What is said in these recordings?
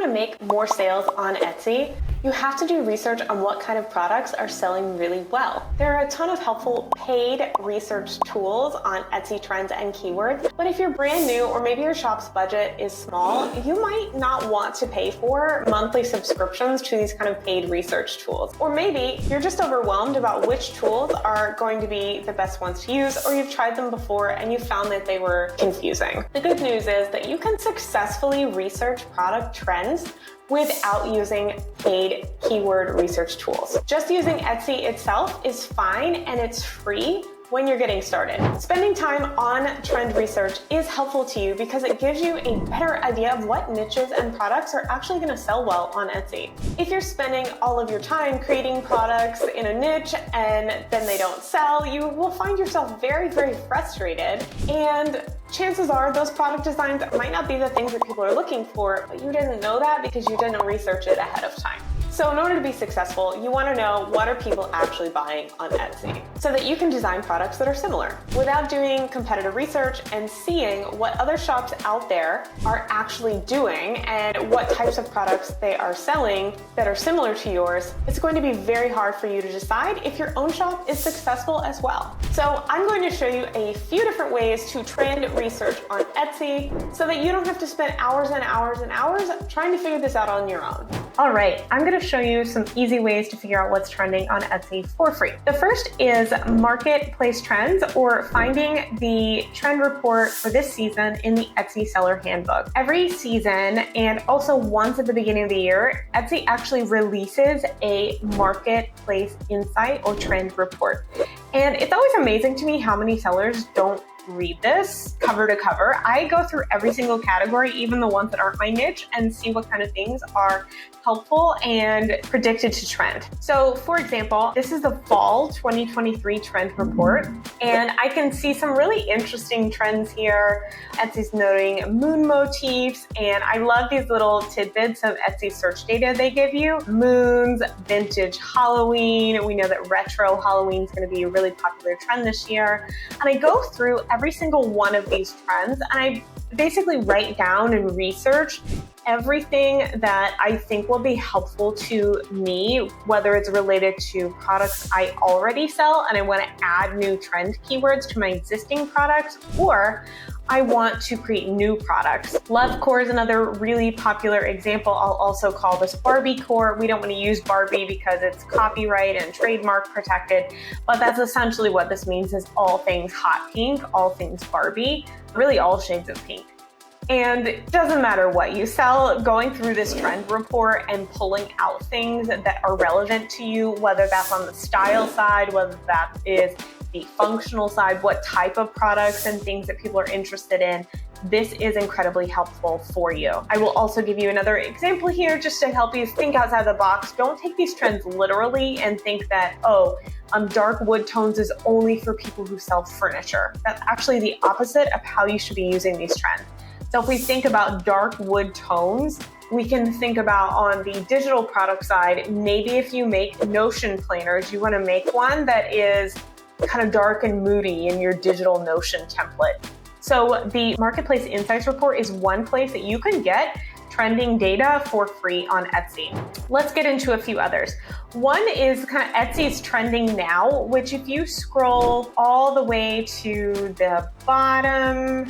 want to make more sales on Etsy, you have to do research on what kind of products are selling really well. There are a ton of helpful paid research tools on Etsy trends and keywords, but if you're brand new or maybe your shop's budget is small, you might not want to pay for monthly subscriptions to these kind of paid research tools. Or maybe you're just overwhelmed about which tools are going to be the best ones to use, or you've tried them before and you found that they were confusing. The good news is that you can successfully research product trends without using paid keyword research tools. Just using Etsy itself is fine and it's free when you're getting started. Spending time on trend research is helpful to you because it gives you a better idea of what niches and products are actually gonna sell well on Etsy. If you're spending all of your time creating products in a niche and then they don't sell, you will find yourself very, very frustrated, and chances are those product designs might not be the things that people are looking for, but you didn't know that because you didn't research it ahead of time. So in order to be successful, you want to know what are people actually buying on Etsy so that you can design products that are similar without doing competitive research and seeing what other shops out there are actually doing and what types of products they are selling that are similar to yours. It's going to be very hard for you to decide if your own shop is successful as well. So I'm going to show you a few different ways to trend research on Etsy so that you don't have to spend hours and hours and hours trying to figure this out on your own. All right, I'm going to show you some easy ways to figure out what's trending on Etsy for free. The first is marketplace trends, or finding the trend report for this season in the Etsy seller handbook. Every season, and also once at the beginning of the year, Etsy actually releases a marketplace insight or trend report. And it's always amazing to me how many sellers don't read this cover to cover. I go through every single category, even the ones that aren't my niche, and see what kind of things are helpful and predicted to trend. So for example, this is the fall 2023 trend report, and I can see some really interesting trends here. Etsy's noting moon motifs, and I love these little tidbits of Etsy search data they give you. Moons, vintage Halloween. We know that retro Halloween is going to be a really popular trend this year. And I go through every single one of these trends and I basically write down and research everything that I think will be helpful to me, whether it's related to products I already sell and I want to add new trend keywords to my existing products, or I want to create new products. Love core is another really popular example. I'll also call this Barbie core. We don't want to use Barbie because it's copyright and trademark protected, but that's essentially what this means, is all things hot pink, all things Barbie, really all shades of pink. And it doesn't matter what you sell, going through this trend report and pulling out things that are relevant to you, whether that's on the style side, whether that is the functional side, what type of products and things that people are interested in, this is incredibly helpful for you. I will also give you another example here just to help you think outside the box. Don't take these trends literally and think that, dark wood tones is only for people who sell furniture. That's actually the opposite of how you should be using these trends. So if we think about dark wood tones, we can think about on the digital product side, maybe if you make Notion planners, you want to make one that is kind of dark and moody in your digital Notion template. So the Marketplace Insights report is one place that you can get trending data for free on Etsy. Let's get into a few others. One is kind of Etsy's trending now, which if you scroll all the way to the bottom,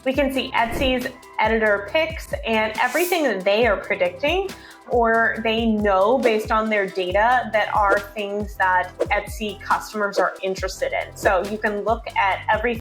we can see Etsy's editor picks and everything that they are predicting or they know based on their data that are things that Etsy customers are interested in. So you can look at everything